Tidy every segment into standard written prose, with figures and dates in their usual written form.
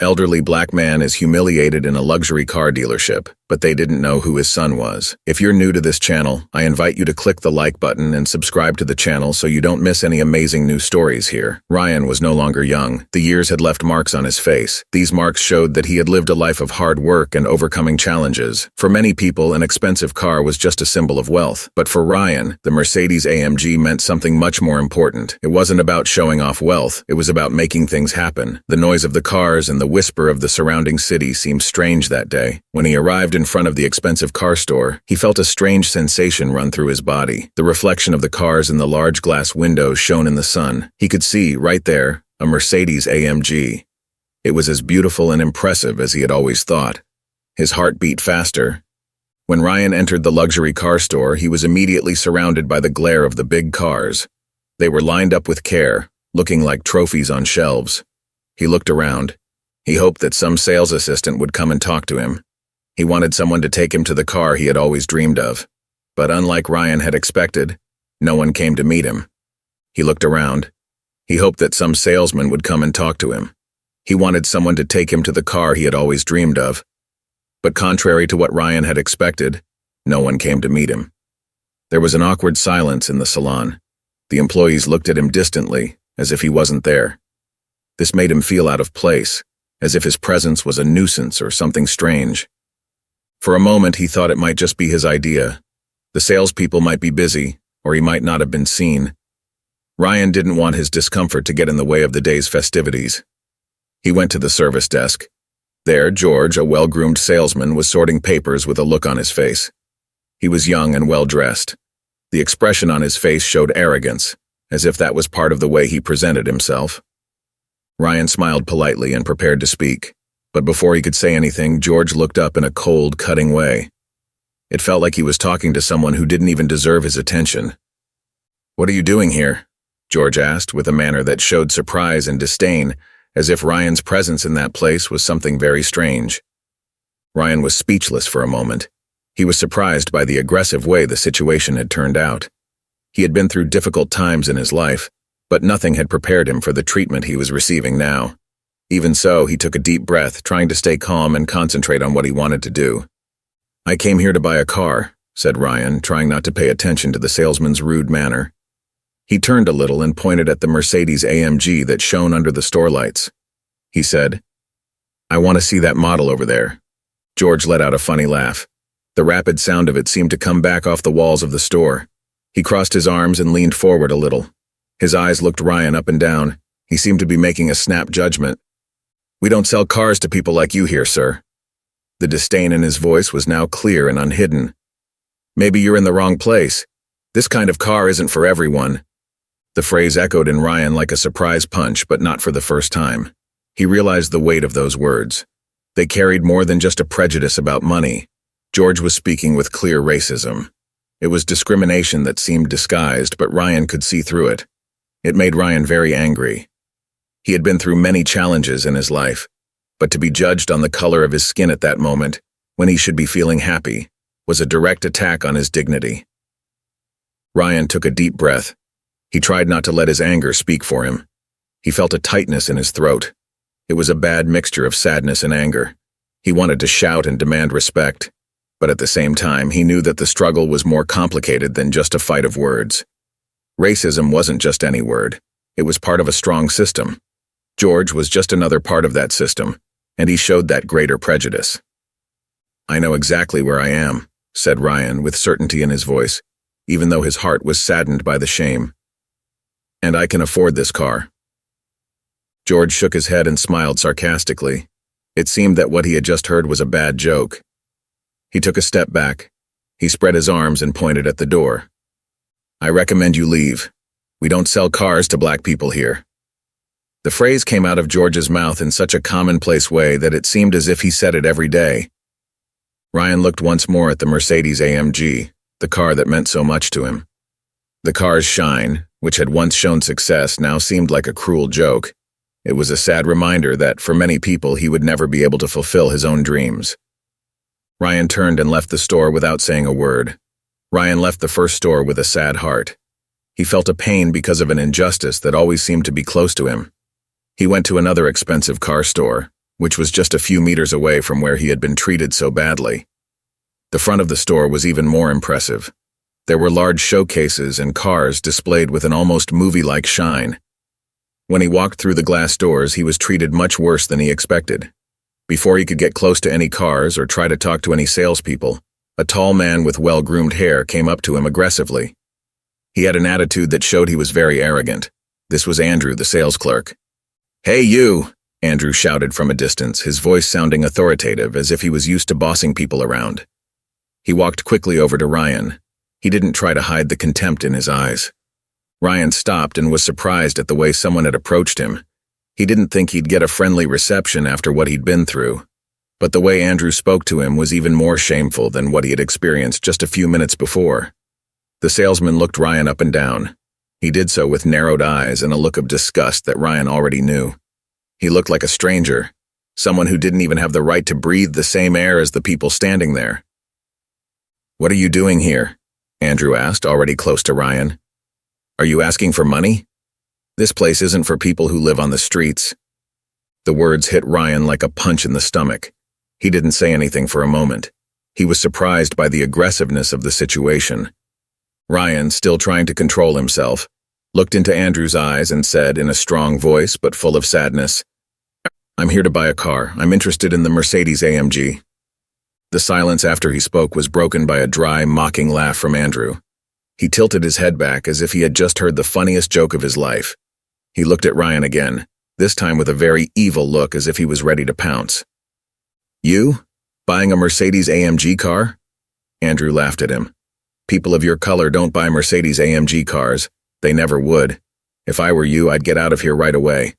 Elderly black man is humiliated in a luxury car dealership, but they didn't know who his son was. If you're new to this channel, I invite you to click the like button and subscribe to the channel so you don't miss any amazing new stories here. Ryan was no longer young. The years had left marks on his face. These marks showed that he had lived a life of hard work and overcoming challenges. For many people, an expensive car was just a symbol of wealth. But for Ryan, the Mercedes-AMG meant something much more important. It wasn't about showing off wealth. It was about making things happen. The noise of the cars and the whisper of the surrounding city seemed strange that day. When he arrived in front of the expensive car store, he felt a strange sensation run through his body. The reflection of the cars in the large glass windows shone in the sun. He could see, right there, a Mercedes-AMG. It was as beautiful and impressive as he had always thought. His heart beat faster. When Ryan entered the luxury car store, he was immediately surrounded by the glare of the big cars. They were lined up with care, looking like trophies on shelves. He looked around. He hoped that some sales assistant would come and talk to him. He wanted someone to take him to the car he had always dreamed of. But unlike Ryan had expected, no one came to meet him. He looked around. He hoped that some salesman would come and talk to him. He wanted someone to take him to the car he had always dreamed of. But contrary to what Ryan had expected, no one came to meet him. There was an awkward silence in the salon. The employees looked at him distantly, as if he wasn't there. This made him feel out of place, as if his presence was a nuisance or something strange. For a moment, he thought it might just be his idea. The salespeople might be busy, or he might not have been seen. Ryan didn't want his discomfort to get in the way of the day's festivities. He went to the service desk. There, George, a well-groomed salesman, was sorting papers with a look on his face. He was young and well-dressed. The expression on his face showed arrogance, as if that was part of the way he presented himself. Ryan smiled politely and prepared to speak, but before he could say anything, George looked up in a cold, cutting way. It felt like he was talking to someone who didn't even deserve his attention. "What are you doing here?" George asked, with a manner that showed surprise and disdain, as if Ryan's presence in that place was something very strange. Ryan was speechless for a moment. He was surprised by the aggressive way the situation had turned out. He had been through difficult times in his life, but nothing had prepared him for the treatment he was receiving now. Even so, he took a deep breath, trying to stay calm and concentrate on what he wanted to do. "I came here to buy a car," said Ryan, trying not to pay attention to the salesman's rude manner. He turned a little and pointed at the Mercedes-AMG that shone under the store lights. He said, "I want to see that model over there." George let out a funny laugh. The rapid sound of it seemed to come back off the walls of the store. He crossed his arms and leaned forward a little. His eyes looked Ryan up and down. He seemed to be making a snap judgment. "We don't sell cars to people like you here, sir." The disdain in his voice was now clear and unhidden. "Maybe you're in the wrong place. This kind of car isn't for everyone." The phrase echoed in Ryan like a surprise punch, but not for the first time. He realized the weight of those words. They carried more than just a prejudice about money. George was speaking with clear racism. It was discrimination that seemed disguised, but Ryan could see through it. It made Ryan very angry. He had been through many challenges in his life, but to be judged on the color of his skin at that moment, when he should be feeling happy, was a direct attack on his dignity. Ryan took a deep breath. He tried not to let his anger speak for him. He felt a tightness in his throat. It was a bad mixture of sadness and anger. He wanted to shout and demand respect, but at the same time, he knew that the struggle was more complicated than just a fight of words. Racism wasn't just any word. It was part of a strong system. George was just another part of that system, and he showed that greater prejudice. "I know exactly where I am," said Ryan with certainty in his voice, even though his heart was saddened by the shame. "And I can afford this car." George shook his head and smiled sarcastically. It seemed that what he had just heard was a bad joke. He took a step back. He spread his arms and pointed at the door. "I recommend you leave. We don't sell cars to black people here." The phrase came out of George's mouth in such a commonplace way that it seemed as if he said it every day. Ryan looked once more at the Mercedes-AMG, the car that meant so much to him. The car's shine, which had once shown success, now seemed like a cruel joke. It was a sad reminder that, for many people, he would never be able to fulfill his own dreams. Ryan turned and left the store without saying a word. Ryan left the first store with a sad heart. He felt a pain because of an injustice that always seemed to be close to him. He went to another expensive car store. which was just a few meters away from where he had been treated so badly. The front of the store was even more impressive. There were large showcases and cars displayed with an almost movie-like shine. When he walked through the glass doors, he was treated much worse than he expected. Before he could get close to any cars or try to talk to any salespeople, a tall man with well-groomed hair came up to him aggressively. He had an attitude that showed he was very arrogant. This was Andrew, the sales clerk. "Hey, you!" Andrew shouted from a distance, his voice sounding authoritative, as if he was used to bossing people around. He walked quickly over to Ryan. He didn't try to hide the contempt in his eyes. Ryan stopped and was surprised at the way someone had approached him. He didn't think he'd get a friendly reception after what he'd been through. But the way Andrew spoke to him was even more shameful than what he had experienced just a few minutes before. The salesman looked Ryan up and down. He did so with narrowed eyes and a look of disgust that Ryan already knew. He looked like a stranger, someone who didn't even have the right to breathe the same air as the people standing there. "What are you doing here?" Andrew asked, already close to Ryan. "Are you asking for money? This place isn't for people who live on the streets." The words hit Ryan like a punch in the stomach. He didn't say anything for a moment. He was surprised by the aggressiveness of the situation. Ryan, still trying to control himself, looked into Andrew's eyes and said in a strong voice but full of sadness, "I'm here to buy a car. I'm interested in the Mercedes AMG." The silence after he spoke was broken by a dry, mocking laugh from Andrew. He tilted his head back as if he had just heard the funniest joke of his life. He looked at Ryan again, this time with a very evil look as if he was ready to pounce. "You? Buying a Mercedes AMG car?" Andrew laughed at him. "People of your color don't buy Mercedes AMG cars. They never would. If I were you, I'd get out of here right away.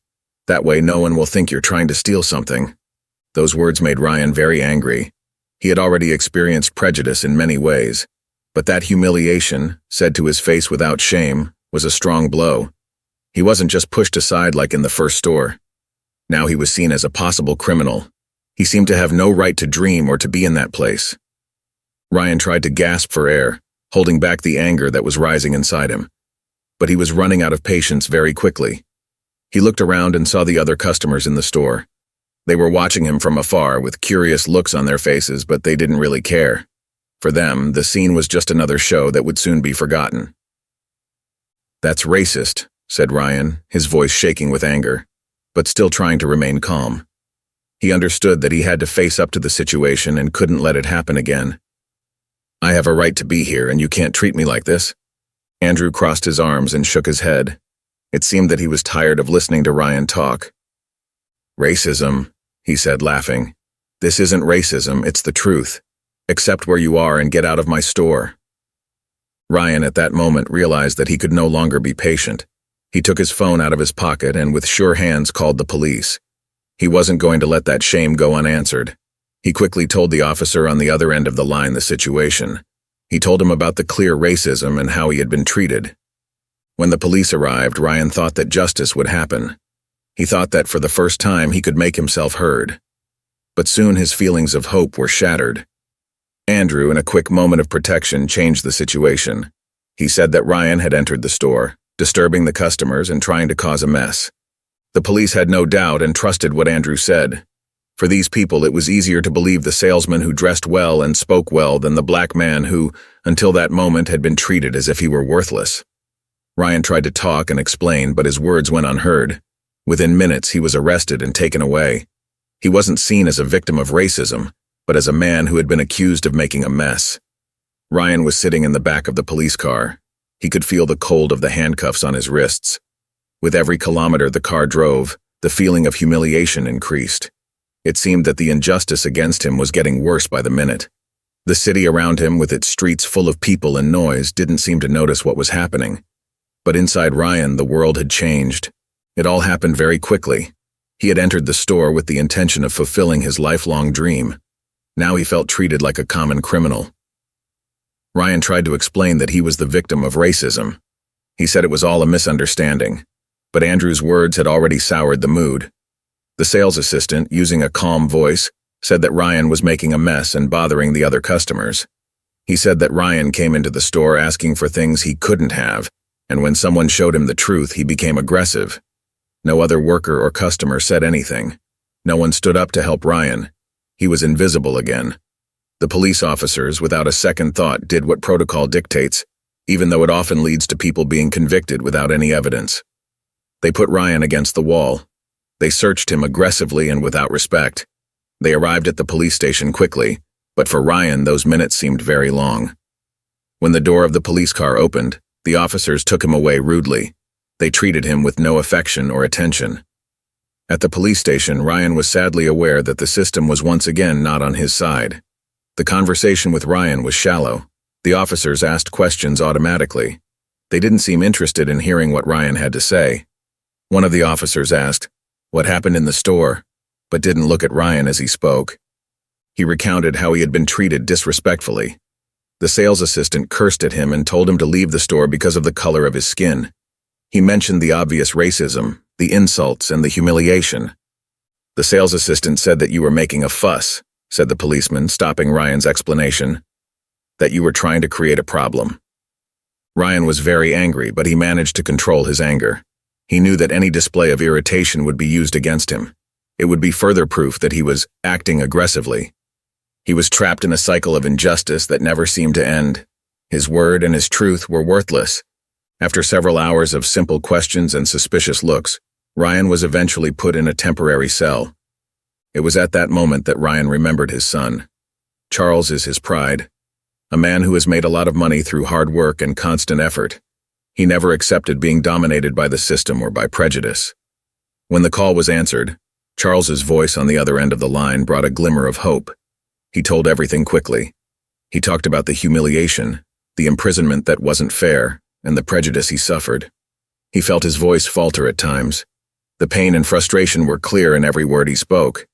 That way no one will think you're trying to steal something." Those words made Ryan very angry. He had already experienced prejudice in many ways, but that humiliation, said to his face without shame, was a strong blow. He wasn't just pushed aside like in the first store. Now he was seen as a possible criminal. He seemed to have no right to dream or to be in that place. Ryan tried to gasp for air, holding back the anger that was rising inside him. But he was running out of patience very quickly. He looked around and saw the other customers in the store. They were watching him from afar with curious looks on their faces, but they didn't really care. For them, the scene was just another show that would soon be forgotten. "That's racist," said Ryan, his voice shaking with anger, but still trying to remain calm. He understood that he had to face up to the situation and couldn't let it happen again. "I have a right to be here, and you can't treat me like this." Andrew crossed his arms and shook his head. It seemed that he was tired of listening to Ryan talk. "Racism," he said, laughing. "This isn't racism, it's the truth. Accept where you are and get out of my store." Ryan at that moment realized that he could no longer be patient. He took his phone out of his pocket and with sure hands called the police. He wasn't going to let that shame go unanswered. He quickly told the officer on the other end of the line the situation. He told him about the clear racism and how he had been treated. When the police arrived, Ryan thought that justice would happen. He thought that for the first time he could make himself heard. But soon his feelings of hope were shattered. Andrew, in a quick moment of protection, changed the situation. He said that Ryan had entered the store, disturbing the customers and trying to cause a mess. The police had no doubt and trusted what Andrew said. For these people, it was easier to believe the salesman who dressed well and spoke well than the black man who, until that moment, had been treated as if he were worthless. Ryan tried to talk and explain, but his words went unheard. Within minutes, he was arrested and taken away. He wasn't seen as a victim of racism, but as a man who had been accused of making a mess. Ryan was sitting in the back of the police car. He could feel the cold of the handcuffs on his wrists. With every kilometer the car drove, the feeling of humiliation increased. It seemed that the injustice against him was getting worse by the minute. The city around him, with its streets full of people and noise, didn't seem to notice what was happening. But inside Ryan, the world had changed. It all happened very quickly. He had entered the store with the intention of fulfilling his lifelong dream. Now he felt treated like a common criminal. Ryan tried to explain that he was the victim of racism. He said it was all a misunderstanding, but Andrew's words had already soured the mood. The sales assistant, using a calm voice, said that Ryan was making a mess and bothering the other customers. He said that Ryan came into the store asking for things he couldn't have, and when someone showed him the truth, he became aggressive. No other worker or customer said anything. No one stood up to help Ryan. He was invisible again. The police officers, without a second thought, did what protocol dictates, even though it often leads to people being convicted without any evidence. They put Ryan against the wall. They searched him aggressively and without respect. They arrived at the police station quickly, but for Ryan, those minutes seemed very long. When the door of the police car opened, the officers took him away rudely. They treated him with no affection or attention. At the police station, Ryan was sadly aware that the system was once again not on his side. The conversation with Ryan was shallow. The officers asked questions automatically. They didn't seem interested in hearing what Ryan had to say. One of the officers asked, "What happened in the store?" but didn't look at Ryan as he spoke. He recounted how he had been treated disrespectfully. The sales assistant cursed at him and told him to leave the store because of the color of his skin. He mentioned the obvious racism, the insults, and the humiliation. "The sales assistant said that you were making a fuss," said the policeman, stopping Ryan's explanation. "That you were trying to create a problem." Ryan was very angry, but he managed to control his anger. He knew that any display of irritation would be used against him. It would be further proof that he was acting aggressively. He was trapped in a cycle of injustice that never seemed to end. His word and his truth were worthless. After several hours of simple questions and suspicious looks, Ryan was eventually put in a temporary cell. It was at that moment that Ryan remembered his son. Charles is his pride. A man who has made a lot of money through hard work and constant effort. He never accepted being dominated by the system or by prejudice. When the call was answered, Charles's voice on the other end of the line brought a glimmer of hope. He told everything quickly. He talked about the humiliation, the imprisonment that wasn't fair, and the prejudice he suffered. He felt his voice falter at times. The pain and frustration were clear in every word he spoke.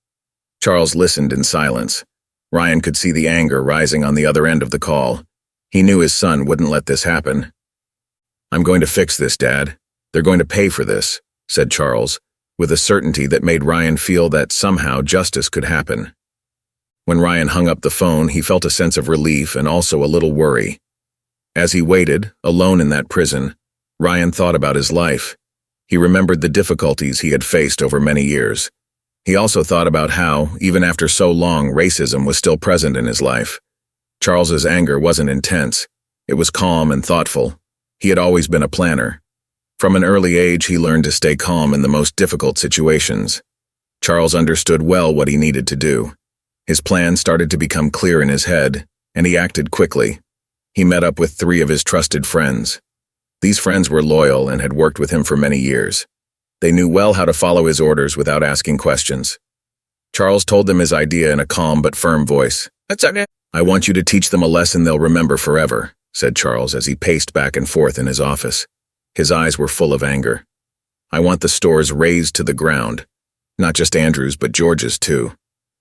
Charles listened in silence. Ryan could see the anger rising on the other end of the call. He knew his son wouldn't let this happen. "I'm going to fix this, Dad. They're going to pay for this," said Charles, with a certainty that made Ryan feel that somehow justice could happen. When Ryan hung up the phone, he felt a sense of relief and also a little worry. As he waited, alone in that prison, Ryan thought about his life. He remembered the difficulties he had faced over many years. He also thought about how, even after so long, racism was still present in his life. Charles's anger wasn't intense. It was calm and thoughtful. He had always been a planner. From an early age, he learned to stay calm in the most difficult situations. Charles understood well what he needed to do. His plan started to become clear in his head, and he acted quickly. He met up with 3 of his trusted friends. These friends were loyal and had worked with him for many years. They knew well how to follow his orders without asking questions. Charles told them his idea in a calm but firm voice. "That's okay. I want you to teach them a lesson they'll remember forever," said Charles as he paced back and forth in his office. His eyes were full of anger. "I want the stores razed to the ground. Not just Andrew's, but George's too.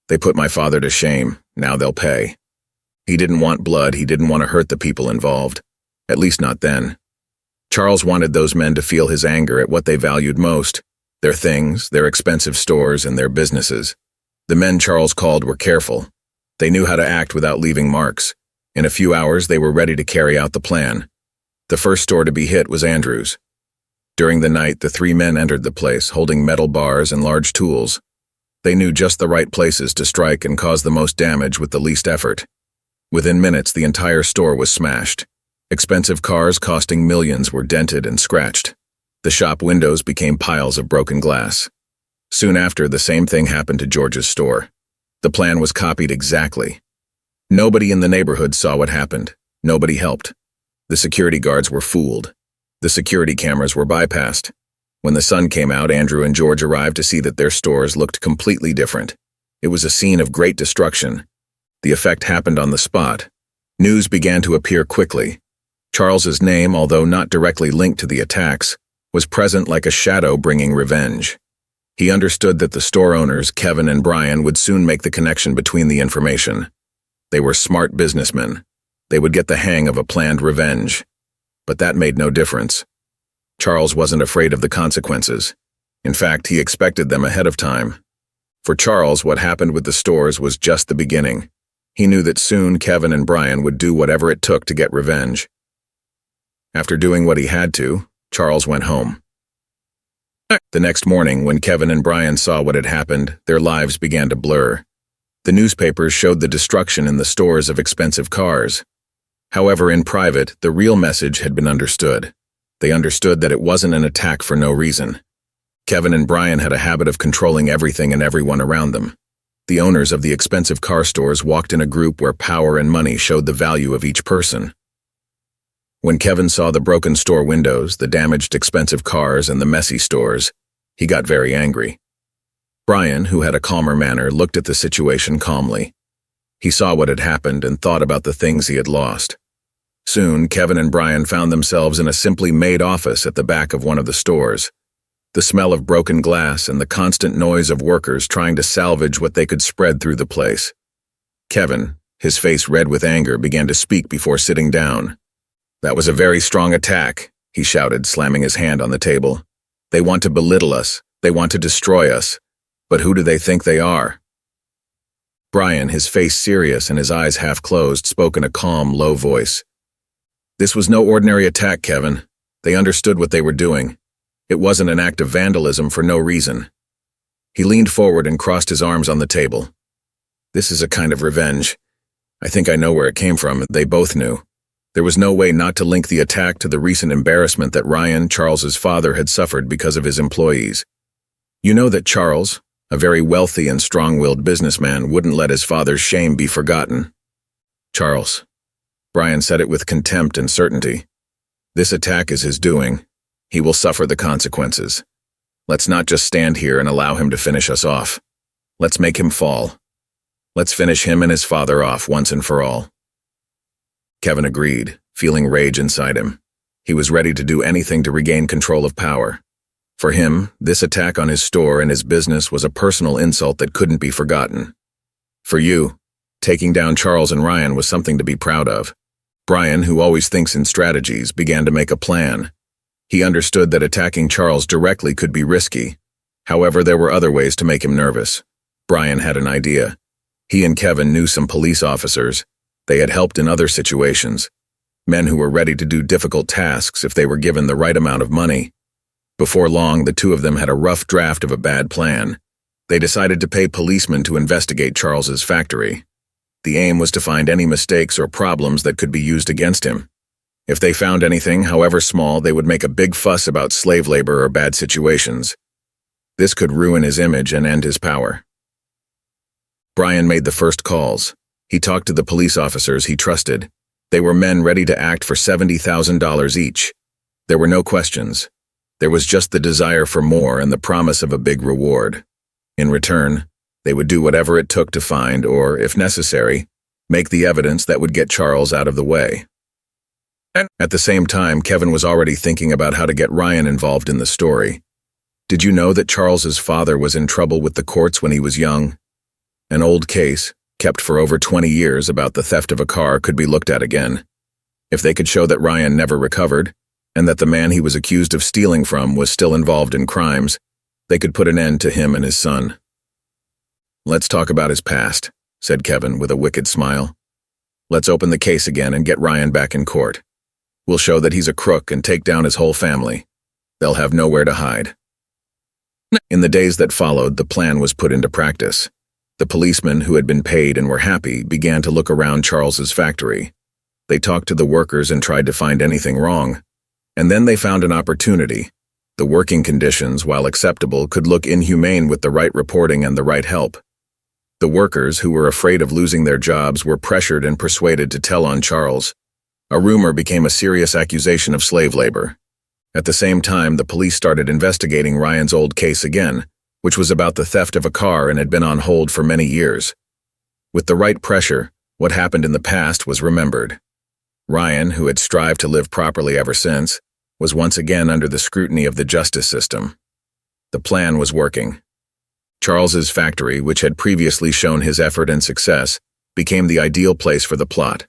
They put my father to shame. Now they'll pay." He didn't want blood. He didn't want to hurt the people involved. At least not then. Charles wanted those men to feel his anger at what they valued most: their things, their expensive stores, and their businesses. The men Charles called were careful. They knew how to act without leaving marks. In a few hours, they were ready to carry out the plan. The first store to be hit was Andrew's. During the night, the 3 men entered the place, holding metal bars and large tools. They knew just the right places to strike and cause the most damage with the least effort. Within minutes, the entire store was smashed. Expensive cars costing millions were dented and scratched. The shop windows became piles of broken glass. Soon after, the same thing happened to George's store. The plan was copied exactly. Nobody in the neighborhood saw what happened. Nobody helped. The security guards were fooled. The security cameras were bypassed. When the sun came out, Andrew and George arrived to see that their stores looked completely different. It was a scene of great destruction. The effect happened on the spot. News began to appear quickly. Charles's name, although not directly linked to the attacks, was present like a shadow bringing revenge. He understood that the store owners, Kevin and Brian, would soon make the connection between the information. They were smart businessmen. They would get the hang of a planned revenge. But that made no difference. Charles wasn't afraid of the consequences. In fact, he expected them ahead of time. For Charles, what happened with the stores was just the beginning. He knew that soon Kevin and Brian would do whatever it took to get revenge. After doing what he had to, Charles went home. The next morning, when Kevin and Brian saw what had happened, their lives began to blur. The newspapers showed the destruction in the stores of expensive cars. However, in private, the real message had been understood. They understood that it wasn't an attack for no reason. Kevin and Brian had a habit of controlling everything and everyone around them. The owners of the expensive car stores walked in a group where power and money showed the value of each person. When Kevin saw the broken store windows, the damaged expensive cars, and the messy stores, he got very angry. Brian, who had a calmer manner, looked at the situation calmly. He saw what had happened and thought about the things he had lost. Soon, Kevin and Brian found themselves in a simply made office at the back of one of the stores. The smell of broken glass and the constant noise of workers trying to salvage what they could spread through the place. Kevin, his face red with anger, began to speak before sitting down. "That was a very strong attack," he shouted, slamming his hand on the table. "They want to belittle us. They want to destroy us. But who do they think they are?" Brian, his face serious and his eyes half closed, spoke in a calm, low voice. "This was no ordinary attack, Kevin. They understood what they were doing. It wasn't an act of vandalism for no reason." He leaned forward and crossed his arms on the table. "This is a kind of revenge. I think I know where it came from." They both knew. There was no way not to link the attack to the recent embarrassment that Ryan, Charles's father, had suffered because of his employees. You know that Charles, a very wealthy and strong-willed businessman, wouldn't let his father's shame be forgotten. "Charles," Brian said it with contempt and certainty, "this attack is his doing. He will suffer the consequences. Let's not just stand here and allow him to finish us off. Let's make him fall. Let's finish him and his father off once and for all." Kevin agreed, feeling rage inside him. He was ready to do anything to regain control of power. For him, this attack on his store and his business was a personal insult that couldn't be forgotten. For you, taking down Charles and Ryan was something to be proud of. Brian, who always thinks in strategies, began to make a plan. He understood that attacking Charles directly could be risky. However, there were other ways to make him nervous. Brian had an idea. He and Kevin knew some police officers. They had helped in other situations. Men who were ready to do difficult tasks if they were given the right amount of money. Before long, the two of them had a rough draft of a bad plan. They decided to pay policemen to investigate Charles's factory. The aim was to find any mistakes or problems that could be used against him. If they found anything, however small, they would make a big fuss about slave labor or bad situations. This could ruin his image and end his power. Brian made the first calls. He talked to the police officers he trusted. They were men ready to act for $70,000 each. There were no questions. There was just the desire for more and the promise of a big reward. In return, they would do whatever it took to find, or, if necessary, make the evidence that would get Charles out of the way. At the same time, Kevin was already thinking about how to get Ryan involved in the story. Did you know that Charles's father was in trouble with the courts when he was young? An old case, kept for over 20 years, about the theft of a car could be looked at again. If they could show that Ryan never recovered, and that the man he was accused of stealing from was still involved in crimes, they could put an end to him and his son. "Let's talk about his past," said Kevin with a wicked smile. "Let's open the case again and get Ryan back in court. We'll show that he's a crook and take down his whole family. They'll have nowhere to hide." In the days that followed, the plan was put into practice. The policemen, who had been paid and were happy, began to look around Charles's factory. They talked to the workers and tried to find anything wrong. And then they found an opportunity. The working conditions, while acceptable, could look inhumane with the right reporting and the right help. The workers, who were afraid of losing their jobs, were pressured and persuaded to tell on Charles. A rumor became a serious accusation of slave labor. At the same time, the police started investigating Ryan's old case again, which was about the theft of a car and had been on hold for many years. With the right pressure, what happened in the past was remembered. Ryan, who had strived to live properly ever since, was once again under the scrutiny of the justice system. The plan was working. Charles's factory, which had previously shown his effort and success, became the ideal place for the plot.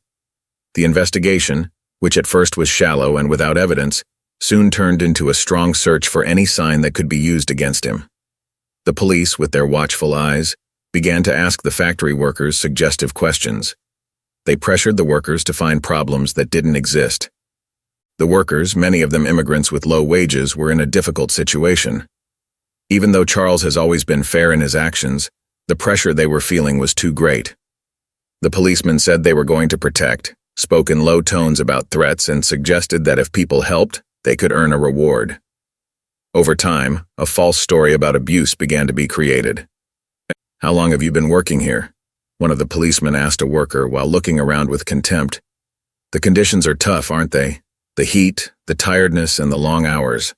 The investigation, which at first was shallow and without evidence, soon turned into a strong search for any sign that could be used against him. The police, with their watchful eyes, began to ask the factory workers suggestive questions. They pressured the workers to find problems that didn't exist. The workers, many of them immigrants with low wages, were in a difficult situation. Even though Charles has always been fair in his actions, the pressure they were feeling was too great. The policemen said they were going to protect, spoke in low tones about threats, and suggested that if people helped, they could earn a reward. Over time, a false story about abuse began to be created. "How long have you been working here?" one of the policemen asked a worker while looking around with contempt. "The conditions are tough, aren't they? The heat, the tiredness, and the long hours.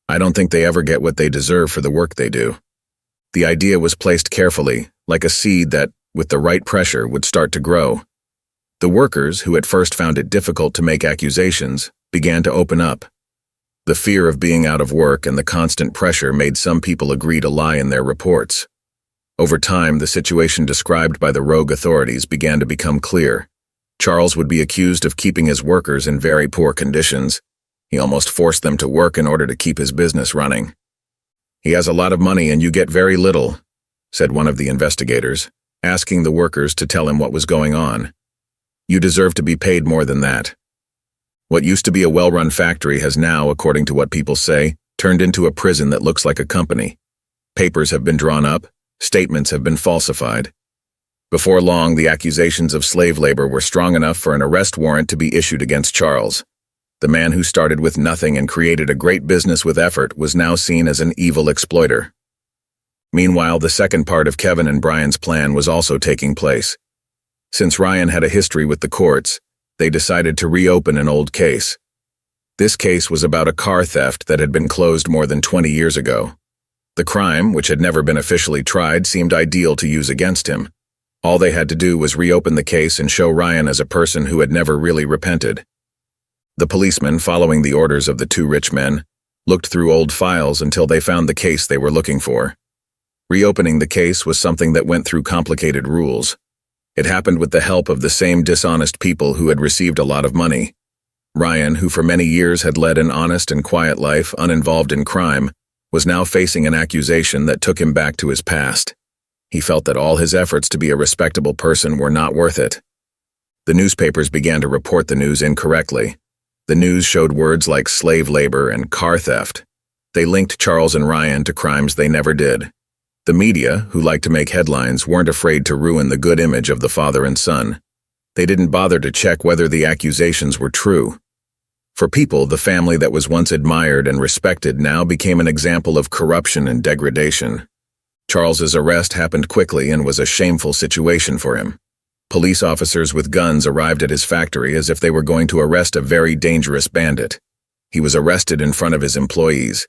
I don't think they ever get what they deserve for the work they do." The idea was placed carefully, like a seed that, with the right pressure, would start to grow. The workers, who at first found it difficult to make accusations, began to open up. The fear of being out of work and the constant pressure made some people agree to lie in their reports. Over time, the situation described by the rogue authorities began to become clear. Charles would be accused of keeping his workers in very poor conditions. He almost forced them to work in order to keep his business running. "He has a lot of money and you get very little," said one of the investigators, asking the workers to tell him what was going on. "You deserve to be paid more than that." What used to be a well-run factory has now, according to what people say, turned into a prison that looks like a company. Papers have been drawn up, statements have been falsified. Before long, the accusations of slave labor were strong enough for an arrest warrant to be issued against Charles. The man who started with nothing and created a great business with effort was now seen as an evil exploiter. Meanwhile, the second part of Kevin and Brian's plan was also taking place. Since Ryan had a history with the courts, they decided to reopen an old case. This case was about a car theft that had been closed more than 20 years ago. The crime, which had never been officially tried, seemed ideal to use against him. All they had to do was reopen the case and show Ryan as a person who had never really repented. The policemen, following the orders of the two rich men, looked through old files until they found the case they were looking for. Reopening the case was something that went through complicated rules. It happened with the help of the same dishonest people who had received a lot of money. Ryan, who for many years had led an honest and quiet life, uninvolved in crime, was now facing an accusation that took him back to his past. He felt that all his efforts to be a respectable person were not worth it. The newspapers began to report the news incorrectly. The news showed words like slave labor and car theft. They linked Charles and Ryan to crimes they never did. The media, who liked to make headlines, weren't afraid to ruin the good image of the father and son. They didn't bother to check whether the accusations were true. For people, the family that was once admired and respected now became an example of corruption and degradation. Charles's arrest happened quickly and was a shameful situation for him. Police officers with guns arrived at his factory as if they were going to arrest a very dangerous bandit. He was arrested in front of his employees.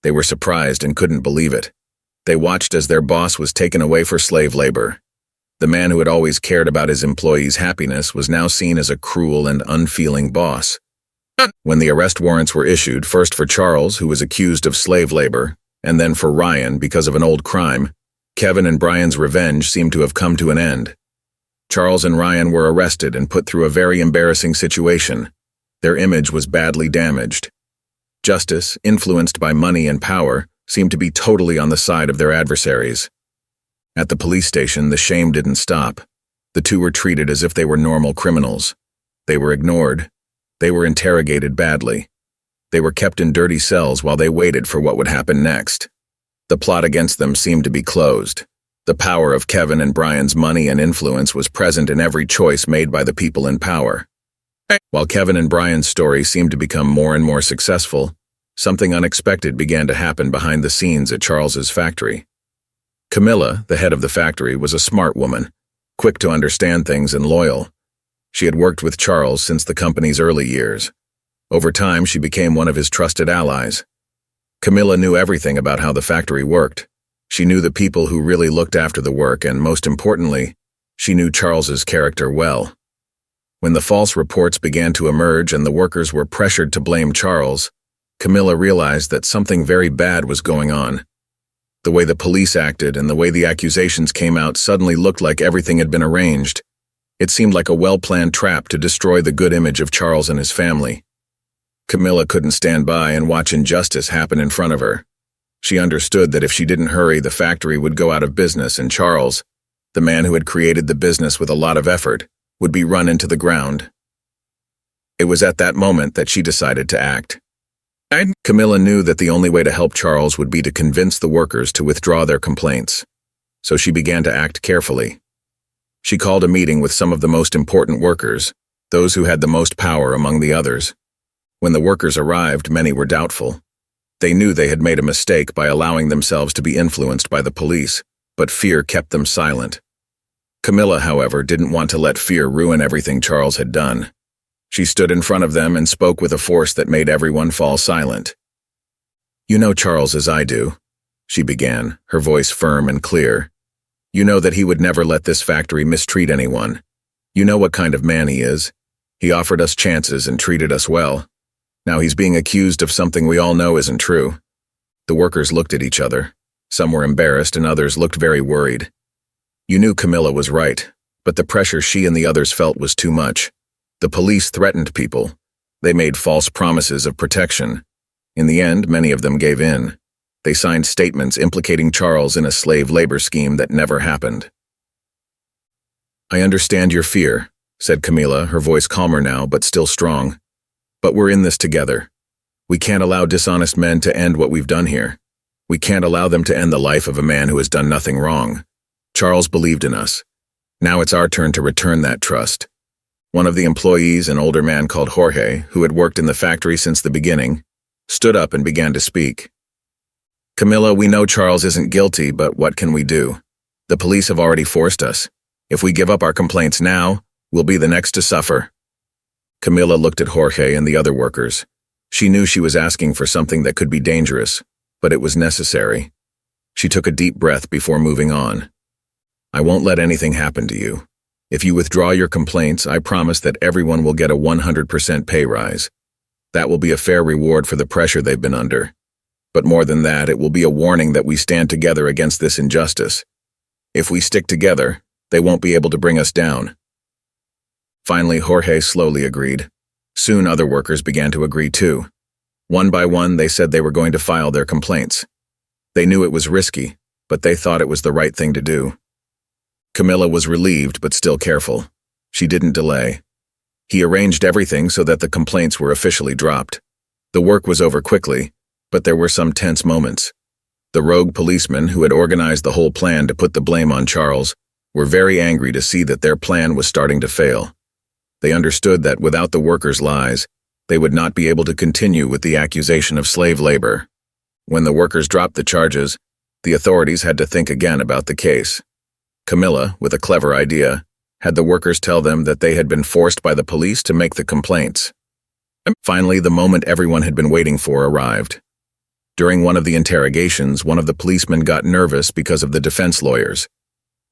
They were surprised and couldn't believe it. They watched as their boss was taken away for slave labor. The man who had always cared about his employees' happiness was now seen as a cruel and unfeeling boss. When the arrest warrants were issued, first for Charles, who was accused of slave labor, and then for Ryan because of an old crime, Kevin and Brian's revenge seemed to have come to an end. Charles and Ryan were arrested and put through a very embarrassing situation. Their image was badly damaged. Justice, influenced by money and power, seemed to be totally on the side of their adversaries. At the police station, the shame didn't stop. The two were treated as if they were normal criminals. They were ignored. They were interrogated badly. They were kept in dirty cells while they waited for what would happen next. The plot against them seemed to be closed. The power of Kevin and Brian's money and influence was present in every choice made by the people in power. While Kevin and Brian's story seemed to become more and more successful, something unexpected began to happen behind the scenes at Charles's factory. Camilla, the head of the factory, was a smart woman, quick to understand things and loyal. She had worked with Charles since the company's early years. Over time, she became one of his trusted allies. Camilla knew everything about how the factory worked. She knew the people who really looked after the work, and most importantly, she knew Charles's character well. When the false reports began to emerge and the workers were pressured to blame Charles, Camilla realized that something very bad was going on. The way the police acted and the way the accusations came out suddenly looked like everything had been arranged. It seemed like a well-planned trap to destroy the good image of Charles and his family. Camilla couldn't stand by and watch injustice happen in front of her. She understood that if she didn't hurry, the factory would go out of business and Charles, the man who had created the business with a lot of effort, would be run into the ground. It was at that moment that she decided to act. Camilla knew that the only way to help Charles would be to convince the workers to withdraw their complaints, so she began to act carefully. She called a meeting with some of the most important workers, those who had the most power among the others. When the workers arrived, many were doubtful. They knew they had made a mistake by allowing themselves to be influenced by the police, but fear kept them silent. Camilla, however, didn't want to let fear ruin everything Charles had done. She stood in front of them and spoke with a force that made everyone fall silent. "You know Charles as I do," she began, her voice firm and clear. "You know that he would never let this factory mistreat anyone. You know what kind of man he is. He offered us chances and treated us well. Now he's being accused of something we all know isn't true." The workers looked at each other. Some were embarrassed and others looked very worried. You knew Camilla was right, but the pressure she and the others felt was too much. The police threatened people. They made false promises of protection. In the end, many of them gave in. They signed statements implicating Charles in a slave labor scheme that never happened. "I understand your fear," said Camilla, her voice calmer now but still strong. "But we're in this together. We can't allow dishonest men to end what we've done here. We can't allow them to end the life of a man who has done nothing wrong. Charles believed in us. Now it's our turn to return that trust." One of the employees, an older man called Jorge, who had worked in the factory since the beginning, stood up and began to speak. "Camilla, we know Charles isn't guilty, but what can we do? The police have already forced us. If we give up our complaints now, we'll be the next to suffer." Camilla looked at Jorge and the other workers. She knew she was asking for something that could be dangerous, but it was necessary. She took a deep breath before moving on. "I won't let anything happen to you. If you withdraw your complaints, I promise that everyone will get a 100% pay rise. That will be a fair reward for the pressure they've been under. But more than that, it will be a warning that we stand together against this injustice. If we stick together, they won't be able to bring us down." Finally, Jorge slowly agreed. Soon other workers began to agree too. One by one, they said they were going to file their complaints. They knew it was risky, but they thought it was the right thing to do. Camilla was relieved but still careful. She didn't delay. He arranged everything so that the complaints were officially dropped. The work was over quickly, but there were some tense moments. The rogue policemen who had organized the whole plan to put the blame on Charles were very angry to see that their plan was starting to fail. They understood that without the workers' lies, they would not be able to continue with the accusation of slave labor. When the workers dropped the charges, the authorities had to think again about the case. Camilla, with a clever idea, had the workers tell them that they had been forced by the police to make the complaints. Finally, the moment everyone had been waiting for arrived. During one of the interrogations, one of the policemen got nervous because of the defense lawyers.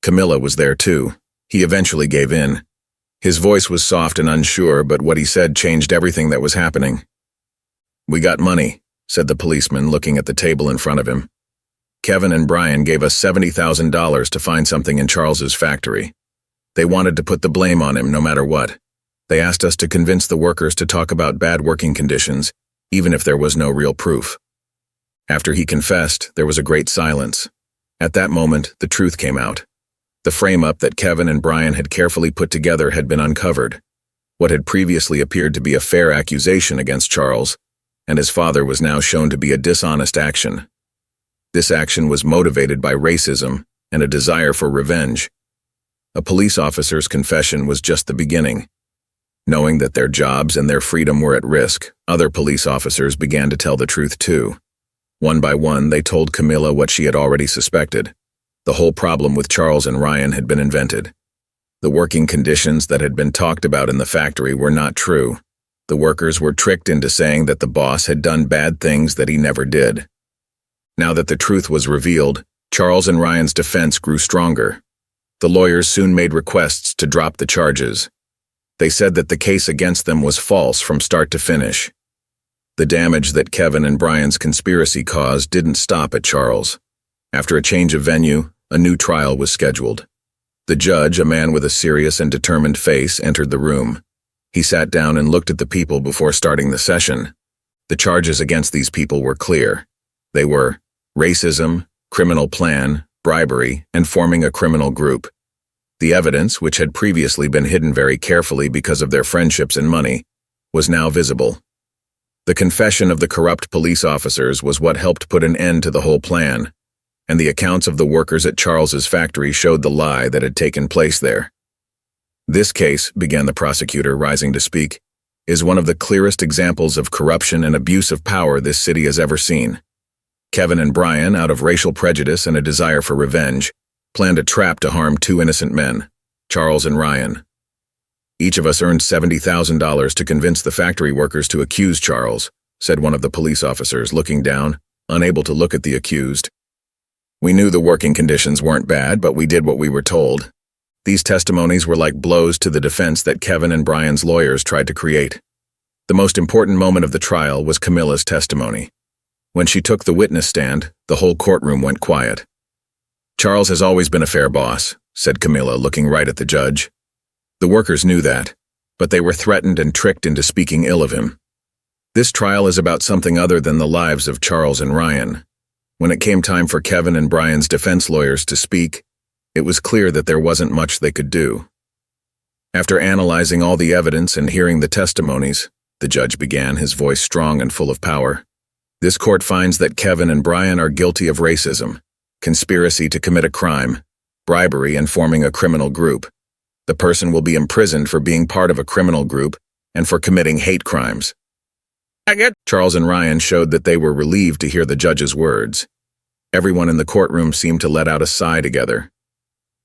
Camilla was there too. He eventually gave in. His voice was soft and unsure, but what he said changed everything that was happening. "We got money," said the policeman, looking at the table in front of him. "Kevin and Brian gave us $70,000 to find something in Charles's factory. They wanted to put the blame on him no matter what. They asked us to convince the workers to talk about bad working conditions, even if there was no real proof." After he confessed, there was a great silence. At that moment, the truth came out. The frame-up that Kevin and Brian had carefully put together had been uncovered. What had previously appeared to be a fair accusation against Charles and his father was now shown to be a dishonest action. This action was motivated by racism and a desire for revenge. A police officer's confession was just the beginning. Knowing that their jobs and their freedom were at risk, other police officers began to tell the truth too. One by one, they told Camilla what she had already suspected. The whole problem with Charles and Ryan had been invented. The working conditions that had been talked about in the factory were not true. The workers were tricked into saying that the boss had done bad things that he never did. Now that the truth was revealed, Charles and Ryan's defense grew stronger. The lawyers soon made requests to drop the charges. They said that the case against them was false from start to finish. The damage that Kevin and Brian's conspiracy caused didn't stop at Charles. After a change of venue, a new trial was scheduled. The judge, a man with a serious and determined face, entered the room. He sat down and looked at the people before starting the session. The charges against these people were clear. They were racism, criminal plan, bribery, and forming a criminal group. The evidence, which had previously been hidden very carefully because of their friendships and money, was now visible. The confession of the corrupt police officers was what helped put an end to the whole plan, and the accounts of the workers at Charles's factory showed the lie that had taken place there. This case, began the prosecutor, rising to speak, is one of the clearest examples of corruption and abuse of power this city has ever seen. Kevin and Brian, out of racial prejudice and a desire for revenge, planned a trap to harm two innocent men, Charles and Ryan. Each of us earned $70,000 to convince the factory workers to accuse Charles, said one of the police officers, looking down, unable to look at the accused. We knew the working conditions weren't bad, but we did what we were told. These testimonies were like blows to the defense that Kevin and Brian's lawyers tried to create. The most important moment of the trial was Camilla's testimony. When she took the witness stand, the whole courtroom went quiet. Charles has always been a fair boss, said Camilla, looking right at the judge. The workers knew that, but they were threatened and tricked into speaking ill of him. This trial is about something other than the lives of Charles and Ryan. When it came time for Kevin and Brian's defense lawyers to speak, it was clear that there wasn't much they could do. After analyzing all the evidence and hearing the testimonies, the judge began, his voice strong and full of power. This court finds that Kevin and Brian are guilty of racism, conspiracy to commit a crime, bribery, and forming a criminal group. The person will be imprisoned for being part of a criminal group and for committing hate crimes. Charles and Ryan showed that they were relieved to hear the judge's words. Everyone in the courtroom seemed to let out a sigh together.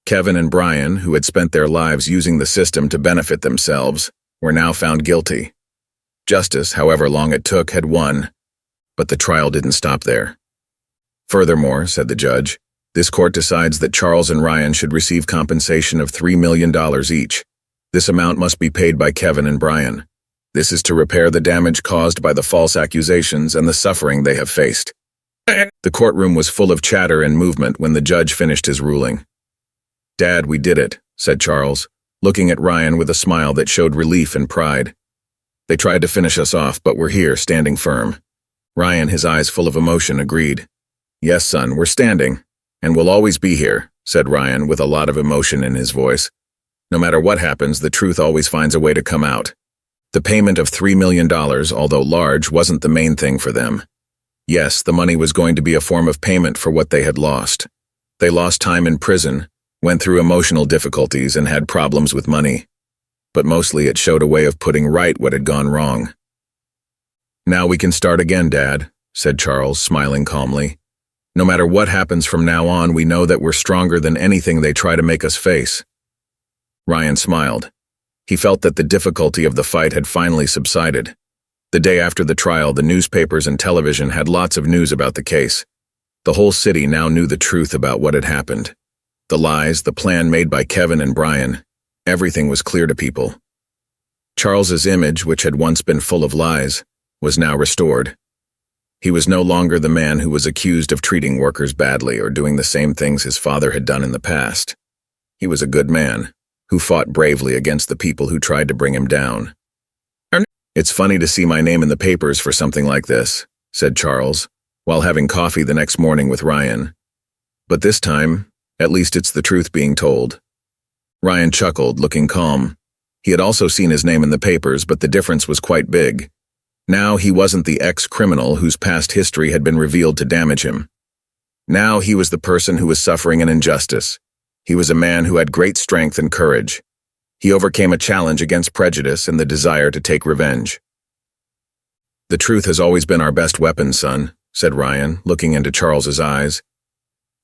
Kevin and Brian, who had spent their lives using the system to benefit themselves, were now found guilty. Justice, however long it took, had won, but the trial didn't stop there. Furthermore, said the judge, this court decides that Charles and Ryan should receive compensation of $3 million each. This amount must be paid by Kevin and Brian. This is to repair the damage caused by the false accusations and the suffering they have faced. The courtroom was full of chatter and movement when the judge finished his ruling. Dad, we did it, said Charles, looking at Ryan with a smile that showed relief and pride. They tried to finish us off, but we're here, standing firm. Ryan, his eyes full of emotion, agreed. Yes, son, we're standing. And we'll always be here, said Ryan with a lot of emotion in his voice. No matter what happens, the truth always finds a way to come out. The payment of $3 million, although large, wasn't the main thing for them. Yes, the money was going to be a form of payment for what they had lost. They lost time in prison, went through emotional difficulties, and had problems with money. But mostly it showed a way of putting right what had gone wrong. Now we can start again, Dad, said Charles, smiling calmly. No matter what happens from now on, we know that we're stronger than anything they try to make us face. Ryan smiled. He felt that the difficulty of the fight had finally subsided. The day after the trial, the newspapers and television had lots of news about the case. The whole city now knew the truth about what had happened. The lies, the plan made by Kevin and Brian, everything was clear to people. Charles's image, which had once been full of lies, was now restored. He was no longer the man who was accused of treating workers badly or doing the same things his father had done in the past. He was a good man, who fought bravely against the people who tried to bring him down. It's funny to see my name in the papers for something like this, said Charles, while having coffee the next morning with Ryan. But this time, at least it's the truth being told. Ryan chuckled, looking calm. He had also seen his name in the papers, but the difference was quite big. Now he wasn't the ex-criminal whose past history had been revealed to damage him. Now he was the person who was suffering an injustice. He was a man who had great strength and courage. He overcame a challenge against prejudice and the desire to take revenge. The truth has always been our best weapon, son, said Ryan, looking into Charles's eyes.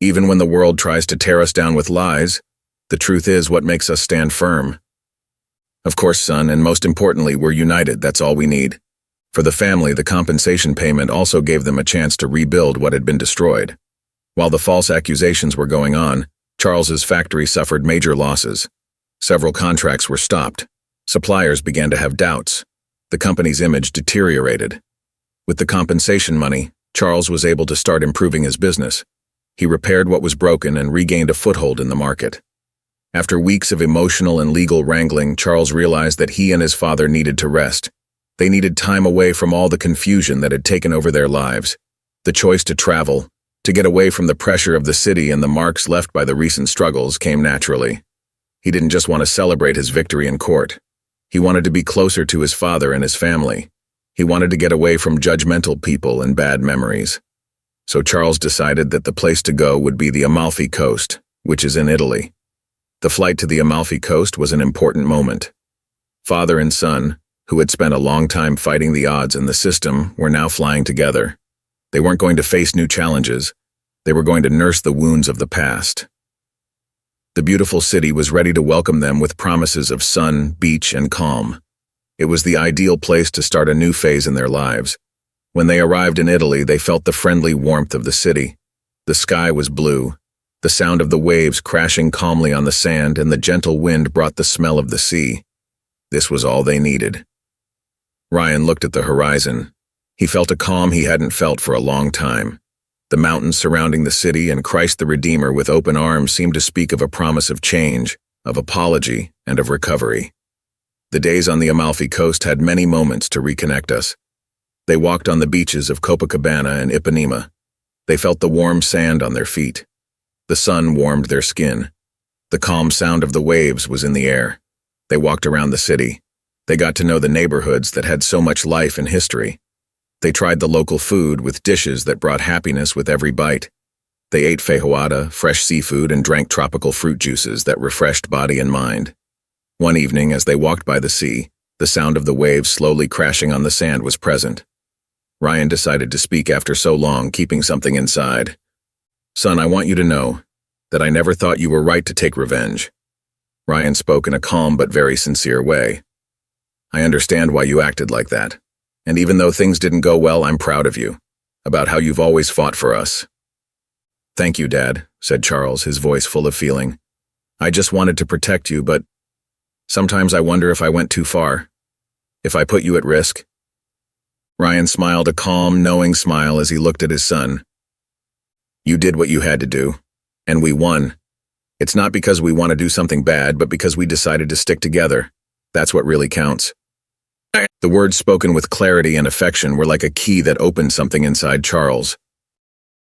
Even when the world tries to tear us down with lies, the truth is what makes us stand firm. Of course, son, and most importantly, we're united, that's all we need. For the family, the compensation payment also gave them a chance to rebuild what had been destroyed. While the false accusations were going on, Charles's factory suffered major losses. Several contracts were stopped. Suppliers began to have doubts. The company's image deteriorated. With the compensation money, Charles was able to start improving his business. He repaired what was broken and regained a foothold in the market. After weeks of emotional and legal wrangling, Charles realized that he and his father needed to rest. They needed time away from all the confusion that had taken over their lives. The choice to travel, to get away from the pressure of the city and the marks left by the recent struggles, came naturally. He didn't just want to celebrate his victory in court. He wanted to be closer to his father and his family. He wanted to get away from judgmental people and bad memories. So Charles decided that the place to go would be the Amalfi Coast, which is in Italy. The flight to the Amalfi Coast was an important moment. Father and son, who had spent a long time fighting the odds and the system, were now flying together. They weren't going to face new challenges. They were going to nurse the wounds of the past. The beautiful city was ready to welcome them with promises of sun, beach, and calm. It was the ideal place to start a new phase in their lives. When they arrived in Italy, they felt the friendly warmth of the city. The sky was blue. The sound of the waves crashing calmly on the sand and the gentle wind brought the smell of the sea. This was all they needed. Ryan looked at the horizon. He felt a calm he hadn't felt for a long time. The mountains surrounding the city and Christ the Redeemer with open arms seemed to speak of a promise of change, of apology, and of recovery. The days on the Amalfi Coast had many moments to reconnect us. They walked on the beaches of Copacabana and Ipanema. They felt the warm sand on their feet. The sun warmed their skin. The calm sound of the waves was in the air. They walked around the city. They got to know the neighborhoods that had so much life and history. They tried the local food with dishes that brought happiness with every bite. They ate feijoada, fresh seafood, and drank tropical fruit juices that refreshed body and mind. One evening, as they walked by the sea, the sound of the waves slowly crashing on the sand was present. Ryan decided to speak after so long, keeping something inside. "Son, I want you to know that I never thought you were right to take revenge." Ryan spoke in a calm but very sincere way. "I understand why you acted like that. And even though things didn't go well, I'm proud of you, about how you've always fought for us." "Thank you, Dad," said Charles, his voice full of feeling. "I just wanted to protect you, but sometimes I wonder if I went too far, if I put you at risk." Ryan smiled a calm, knowing smile as he looked at his son. "You did what you had to do, and we won. It's not because we want to do something bad, but because we decided to stick together. That's what really counts." The words spoken with clarity and affection were like a key that opened something inside Charles.